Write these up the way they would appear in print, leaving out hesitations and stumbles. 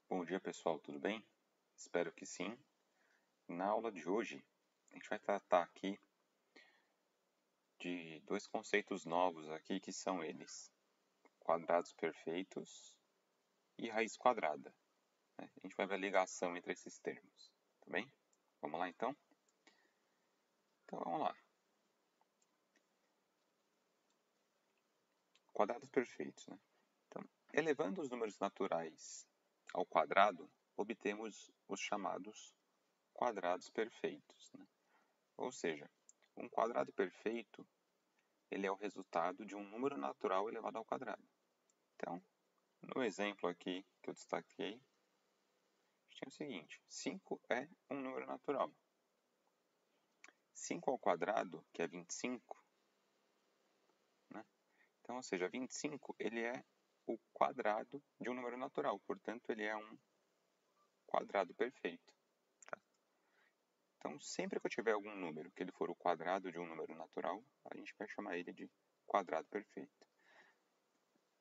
Bom dia pessoal, tudo bem? Espero que sim. Na aula de hoje, a gente vai tratar aqui de dois conceitos novos aqui, que são eles: quadrados perfeitos e raiz quadrada, né? A gente vai ver a ligação entre esses termos, tá bem? Vamos lá então? Então vamos lá. Quadrados perfeitos, né? Então, elevando os números naturais ao quadrado, obtemos os chamados quadrados perfeitos, né? Ou seja, um quadrado perfeito ele é o resultado de um número natural elevado ao quadrado. Então, no exemplo aqui que eu destaquei, a gente tem o seguinte: 5 é um número natural. 5 ao quadrado, que é 25, né? Então, ou seja, 25 ele é o quadrado de um número natural, portanto, ele é um quadrado perfeito. Tá? Então, sempre que eu tiver algum número que ele for o quadrado de um número natural, a gente vai chamar ele de quadrado perfeito.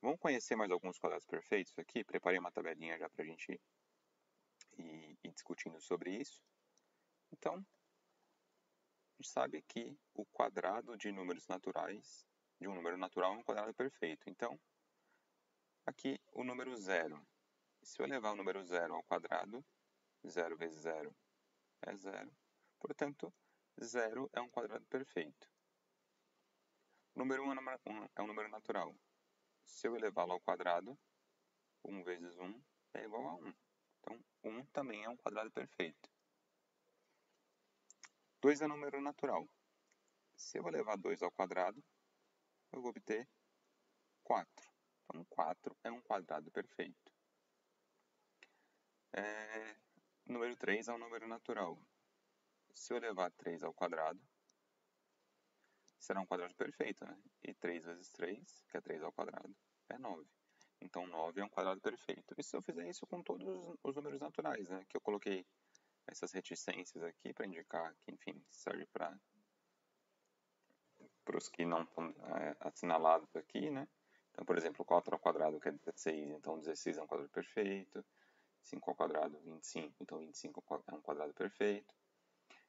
Vamos conhecer mais alguns quadrados perfeitos aqui? Preparei uma tabelinha já para a gente ir discutindo sobre isso. Então, a gente sabe que o quadrado de números naturais, de um número natural, é um quadrado perfeito. Então, aqui o número zero. Se eu elevar o número zero ao quadrado, 0 vezes 0 é 0. Portanto, 0 é um quadrado perfeito. O número 1 é um número natural. Se eu elevá-lo ao quadrado, 1 vezes 1 é igual a 1. Então, 1 também é um quadrado perfeito. 2 é número natural. Se eu elevar 2 ao quadrado, eu vou obter 4. Então, 4 é um quadrado perfeito. Número 3 é um número natural. Se eu elevar 3 ao quadrado, será um quadrado perfeito, né? E 3 vezes 3, que é 3 ao quadrado, é 9. Então, 9 é um quadrado perfeito. E se eu fizer isso com todos os números naturais, né? Que eu coloquei essas reticências aqui para indicar que, enfim, serve para os que não estão assinalados aqui, né? Então, por exemplo, 4 ao quadrado, que é 16, então 16 é um quadrado perfeito. 5 ao quadrado, 25, então 25 é um quadrado perfeito.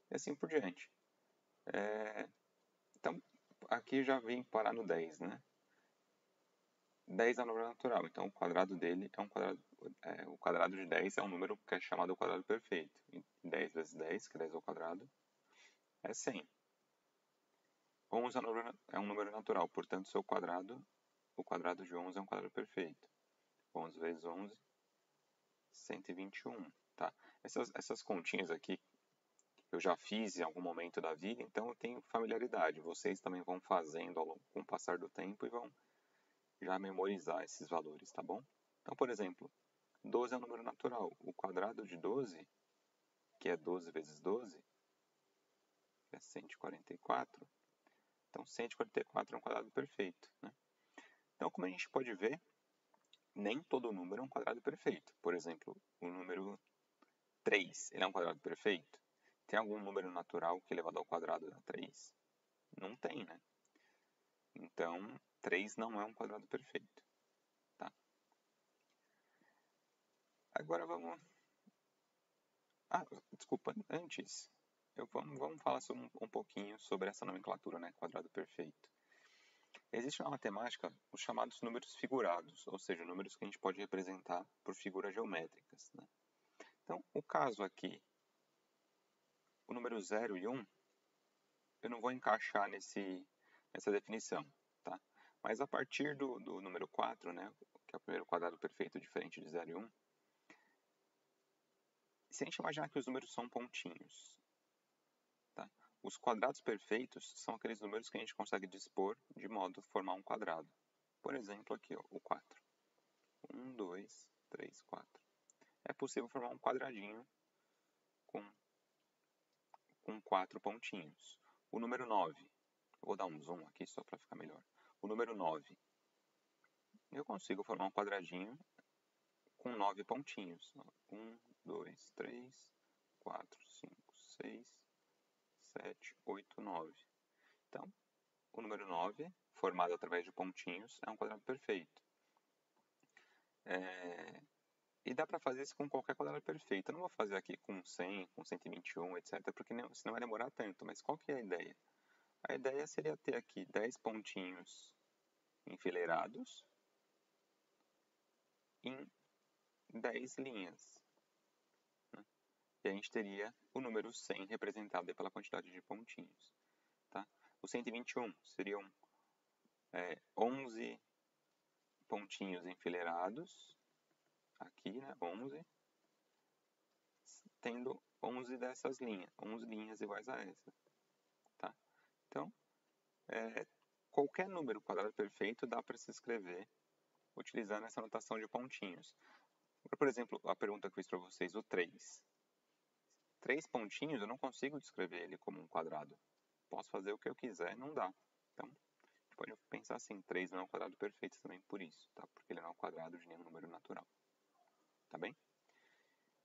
E assim por diante. Então, aqui já vem parar no 10, né? 10 é um número natural, então o quadrado dele é um quadrado... o quadrado de 10 é um número que é chamado quadrado perfeito. 10 vezes 10, que é 10 ao quadrado, é 100. 11 é um número natural, portanto, o quadrado de 11 é um quadrado perfeito. 11 vezes 11, 121. Tá? Essas continhas aqui eu já fiz em algum momento da vida, então eu tenho familiaridade. Vocês também vão fazendo com o passar do tempo e vão já memorizar esses valores, tá bom? Então, por exemplo, 12 é um número natural. O quadrado de 12, que é 12 vezes 12, é 144. Então, 144 é um quadrado perfeito, né? Então, como a gente pode ver, nem todo número é um quadrado perfeito. Por exemplo, o número 3, ele é um quadrado perfeito? Tem algum número natural que elevado ao quadrado dá 3? Não tem, né? Então, 3 não é um quadrado perfeito. Tá? Agora vamos... desculpa, antes, vamos falar sobre um pouquinho sobre essa nomenclatura, né? Quadrado perfeito. Existe na matemática os chamados números figurados, ou seja, números que a gente pode representar por figuras geométricas, né? Então, o caso aqui, o número 0 e 1, eu não vou encaixar nessa definição, tá? Mas a partir do número 4, né, que é o primeiro quadrado perfeito diferente de 0 e 1, se a gente imaginar que os números são pontinhos, tá? Os quadrados perfeitos são aqueles números que a gente consegue dispor de modo a formar um quadrado. Por exemplo, aqui, ó, o 4. 1, 2, 3, 4. É possível formar um quadradinho com 4 pontinhos. O número 9, eu vou dar um zoom aqui só para ficar melhor. O número 9, eu consigo formar um quadradinho com 9 pontinhos. 1, 2, 3, 4, 5, 6, 7, 8, 9. Então, o número 9, formado através de pontinhos, é um quadrado perfeito. E dá para fazer isso com qualquer quadrado perfeito. Eu não vou fazer aqui com 100, com 121, etc, porque senão vai demorar tanto. Mas qual que é a ideia? A ideia seria ter aqui 10 pontinhos enfileirados em 10 linhas. E a gente teria o número 100 representado pela quantidade de pontinhos. Tá? O 121 seriam 11 pontinhos enfileirados, aqui, né, 11, tendo 11 dessas linhas, 11 linhas iguais a essa. Tá? Então, qualquer número quadrado perfeito dá para se escrever utilizando essa notação de pontinhos. Por exemplo, a pergunta que eu fiz para vocês, o 3. 3 pontinhos, eu não consigo descrever ele como um quadrado. Posso fazer o que eu quiser, não dá. Então, a gente pode pensar assim, 3 não é um quadrado perfeito também por isso, tá? Porque ele não é um quadrado de nenhum número natural. Tá bem?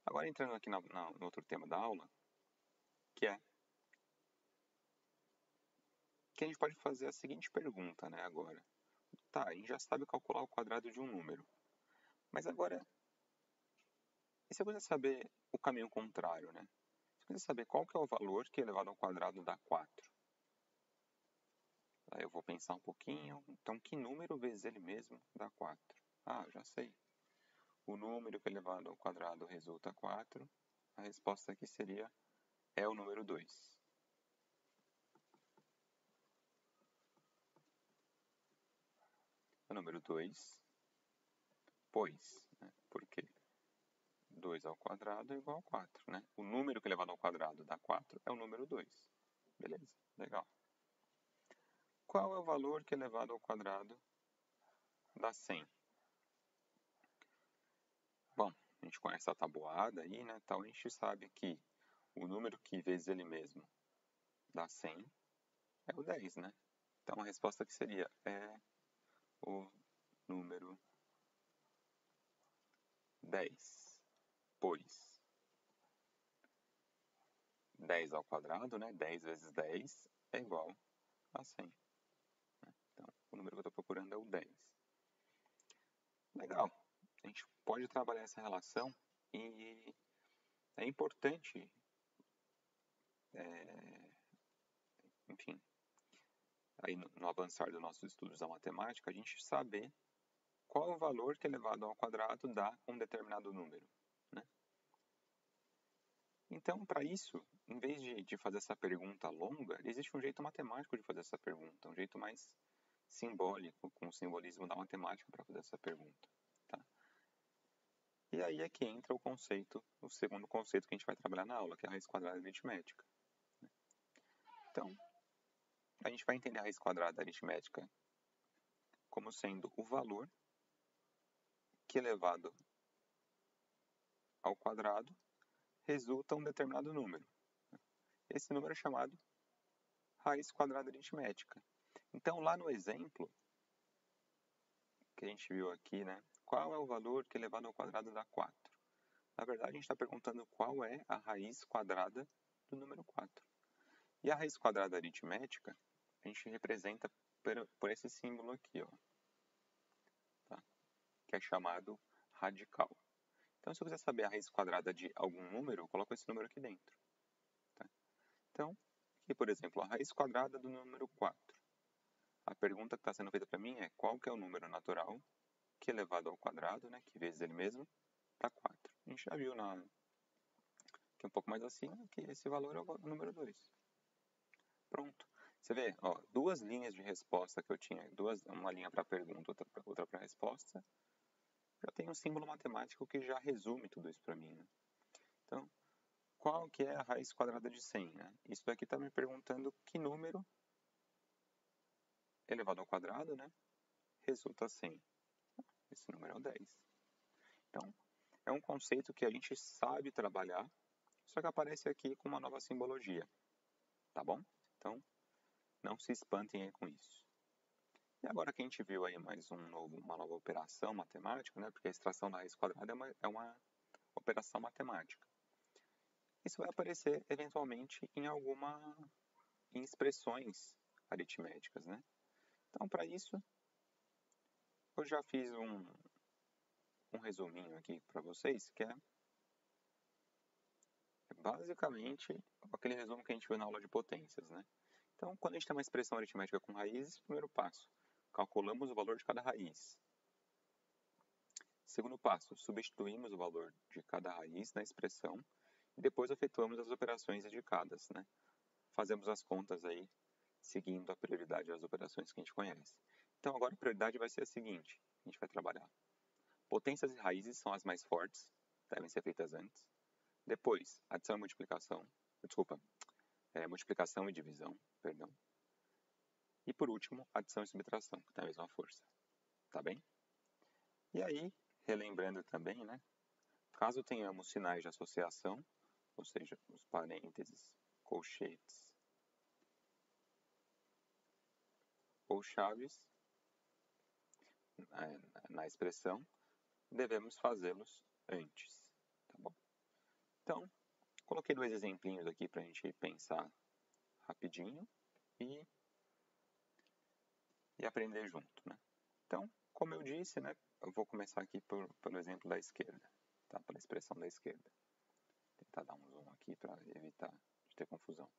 Agora entrando aqui no outro tema da aula, que é que a gente pode fazer a seguinte pergunta, né, agora. Tá, a gente já sabe calcular o quadrado de um número. Mas agora, e se eu quiser saber o caminho contrário, né? Se eu quiser saber qual que é o valor que elevado ao quadrado dá 4. Aí eu vou pensar um pouquinho. Então, que número vezes ele mesmo dá 4? Ah, já sei. O número que elevado ao quadrado resulta 4. A resposta aqui seria o número 2. O número 2, pois, né? Porque 2 ao quadrado é igual a 4, né? O número que elevado ao quadrado dá 4 é o número 2. Beleza, legal. Qual é o valor que elevado ao quadrado dá 100? Bom, a gente conhece a tabuada aí, né? Então a gente sabe que o número que vezes ele mesmo dá 100 é o 10, né? Então a resposta aqui seria o número 10, pois 10 ao quadrado, né? 10 vezes 10 é igual a 100. Então, o número que eu estou procurando é o 10. Legal. A gente pode trabalhar essa relação e é importante, enfim, aí no avançar dos nossos estudos da matemática, a gente saber qual é o valor que elevado ao quadrado dá um determinado número, né? Então, para isso, em vez de fazer essa pergunta longa, existe um jeito matemático de fazer essa pergunta, um jeito mais simbólico, com o simbolismo da matemática para fazer essa pergunta. Tá? E aí é que entra o segundo conceito que a gente vai trabalhar na aula, que é a raiz quadrada aritmética. Então, a gente vai entender a raiz quadrada aritmética como sendo o valor que elevado ao quadrado resulta um determinado número. Esse número é chamado raiz quadrada aritmética. Então, lá no exemplo que a gente viu aqui, né, qual é o valor que elevado ao quadrado dá 4? Na verdade, a gente está perguntando qual é a raiz quadrada do número 4. E a raiz quadrada aritmética, a gente representa por esse símbolo aqui, ó, tá? Que é chamado radical. Então, se eu quiser saber a raiz quadrada de algum número, eu coloco esse número aqui dentro. Tá? Então, aqui, por exemplo, a raiz quadrada do número 4. A pergunta que está sendo feita para mim é qual que é o número natural que elevado ao quadrado, né, que vezes ele mesmo, dá 4. A gente já viu aqui um pouco mais acima que esse valor é o número 2. Pronto. Você vê, ó, duas linhas de resposta que eu tinha, uma linha para pergunta, outra para resposta, já tem um símbolo matemático que já resume tudo isso para mim. Né? Então, qual que é a raiz quadrada de 100? Né? Isso daqui está me perguntando que número elevado ao quadrado, né, resulta 100. Esse número é o 10. Então, é um conceito que a gente sabe trabalhar, só que aparece aqui com uma nova simbologia. Tá bom? Então, não se espantem aí com isso. E agora que a gente viu aí mais uma nova operação matemática, né? Porque a extração da raiz quadrada é uma operação matemática. Isso vai aparecer eventualmente em expressões aritméticas, né? Então, para isso, eu já fiz um resuminho aqui para vocês, que é basicamente aquele resumo que a gente viu na aula de potências, né? Então, quando a gente tem uma expressão aritmética com raízes, primeiro passo, calculamos o valor de cada raiz. Segundo passo, substituímos o valor de cada raiz na expressão e depois efetuamos as operações indicadas, né? Fazemos as contas aí, seguindo a prioridade das operações que a gente conhece. Então, agora a prioridade vai ser a seguinte, a gente vai trabalhar. Potências e raízes são as mais fortes, devem ser feitas antes. Depois, adição e multiplicação, multiplicação e divisão, perdão. E por último, adição e subtração, que tem a mesma força, tá bem? E aí, relembrando também, né? Caso tenhamos sinais de associação, ou seja, os parênteses, colchetes ou chaves na expressão, devemos fazê-los antes, tá bom? Então, coloquei 2 exemplinhos aqui para a gente pensar rapidinho e aprender junto, né? Então, como eu disse, né, eu vou começar aqui pelo exemplo da esquerda, tá? Pela expressão da esquerda. Vou tentar dar um zoom aqui para evitar de ter confusão.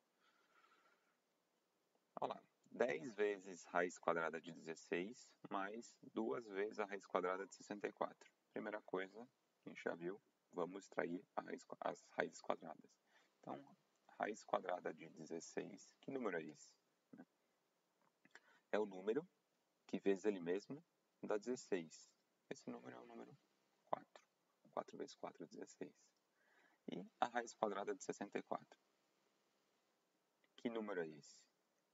Olha lá, 10 vezes raiz quadrada de 16 mais 2 vezes a raiz quadrada de 64. Primeira coisa, a gente já viu, vamos extrair as raízes quadradas. Então, raiz quadrada de 16, que número é esse? É o número que vezes ele mesmo dá 16. Esse número é o número 4. 4 vezes 4 é 16. E a raiz quadrada de 64. Que número é esse?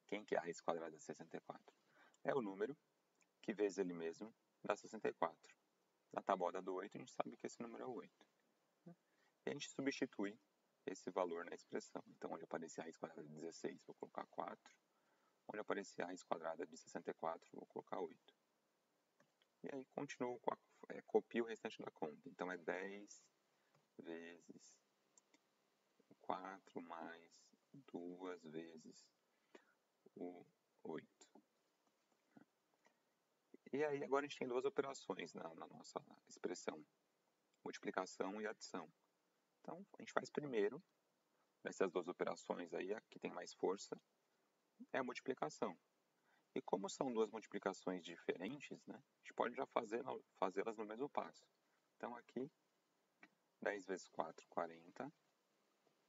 Quem que é a raiz quadrada de 64? É o número que vezes ele mesmo dá 64. Na tabuada do 8, a gente sabe que esse número é o 8. E a gente substitui esse valor na expressão. Então, onde aparecer a raiz quadrada de 16, vou colocar 4. Onde aparecer a raiz quadrada de 64, vou colocar 8. E aí, continuo com copio o restante da conta. Então, é 10 vezes 4 mais 2 vezes o 8. E aí, agora a gente tem 2 operações na nossa expressão, multiplicação e adição. Então, a gente faz primeiro, dessas 2 operações aí, a que tem mais força, é a multiplicação. E como são 2 multiplicações diferentes, né, a gente pode já fazê-las no mesmo passo. Então, aqui, 10 vezes 4, 40,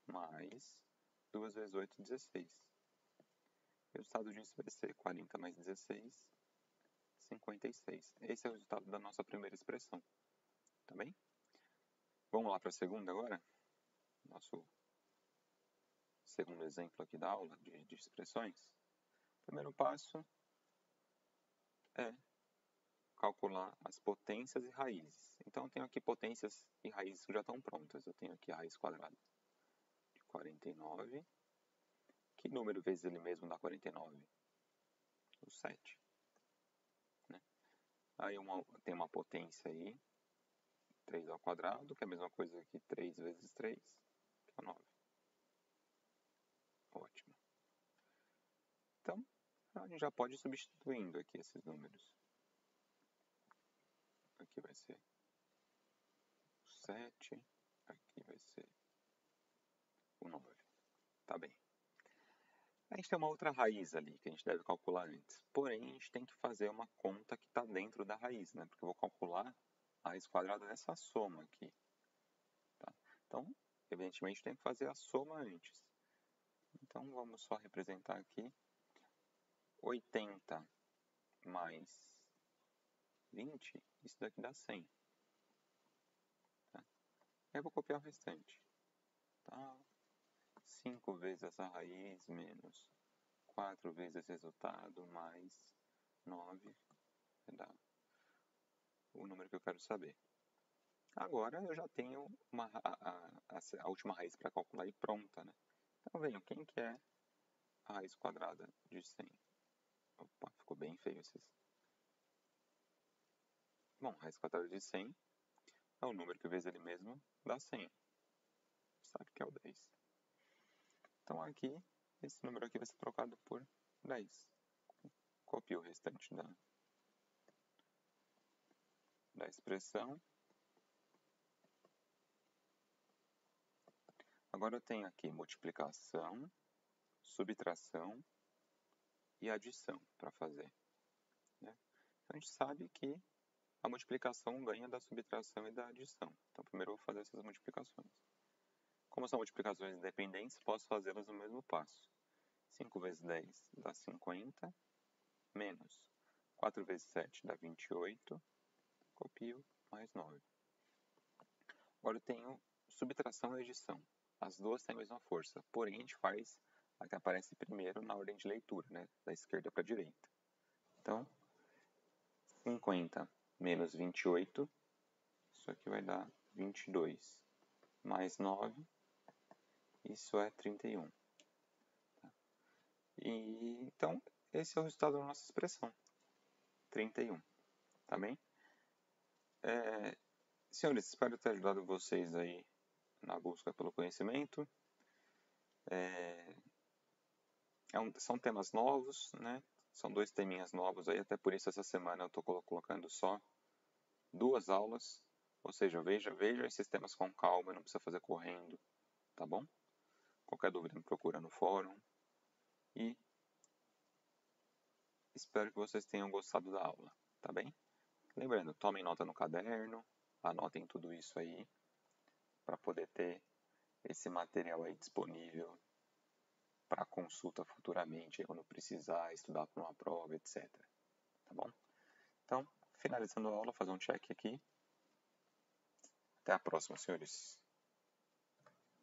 mais 2 vezes 8, 16. O resultado disso vai ser 40 mais 16, 56. Esse é o resultado da nossa primeira expressão. Tá bem? Vamos lá para a segunda agora? Nosso segundo exemplo aqui da aula de expressões. O primeiro passo é calcular as potências e raízes. Então, eu tenho aqui potências e raízes que já estão prontas. Eu tenho aqui a raiz quadrada de 49. Que número vezes ele mesmo dá 49? O 7. Né? Aí tem uma potência aí, 3 ao quadrado, que é a mesma coisa que 3 vezes 3, que é 9. Ótimo. Então, a gente já pode ir substituindo aqui esses números. Aqui vai ser 7, aqui vai ser o 9. Tá bem. A gente tem uma outra raiz ali que a gente deve calcular antes. Porém, a gente tem que fazer uma conta que está dentro da raiz, né? Porque eu vou calcular a raiz quadrada dessa soma aqui. Tá? Então, evidentemente, tem que fazer a soma antes. Então, vamos só representar aqui 80 mais 20, isso daqui dá 100. Tá? Eu vou copiar o restante. Tá? 5 vezes essa raiz menos 4 vezes esse resultado mais 9 vai dar o número que eu quero saber. Agora eu já tenho a última raiz para calcular e pronta, né? Então venham, quem que é a raiz quadrada de 100? Opa, ficou bem feio esses. Bom, a raiz quadrada de 100 é o número que vezes ele mesmo dá 100. Sabe que é o 10. Então aqui, esse número aqui vai ser trocado por 10. Copio o restante da expressão Agora eu tenho aqui multiplicação, subtração e adição para fazer, né? Então, a gente sabe que a multiplicação ganha da subtração e da adição. Então, primeiro eu vou fazer essas multiplicações. Como são multiplicações independentes, posso fazê-las no mesmo passo. 5 vezes 10 dá 50, menos 4 vezes 7 dá 28, copio, mais 9. Agora eu tenho subtração e adição. As duas têm a mesma força, porém a gente faz a que aparece primeiro na ordem de leitura, né? Da esquerda para a direita. Então, 50 menos 28, isso aqui vai dar 22, mais 9, isso é 31. Tá? Então, esse é o resultado da nossa expressão, 31, tá bem? Senhores, espero ter ajudado vocês aí na busca pelo conhecimento. São temas novos, né? São 2 teminhas novos aí, até por isso essa semana eu estou colocando só 2 aulas. Ou seja, veja esses temas com calma, não precisa fazer correndo, tá bom? Qualquer dúvida me procura no fórum. E espero que vocês tenham gostado da aula, tá bem? Lembrando, tomem nota no caderno, anotem tudo isso aí, para poder ter esse material aí disponível para consulta futuramente, quando precisar estudar para uma prova, etc. Tá bom? Então, finalizando a aula, fazer um check aqui. Até a próxima, senhores.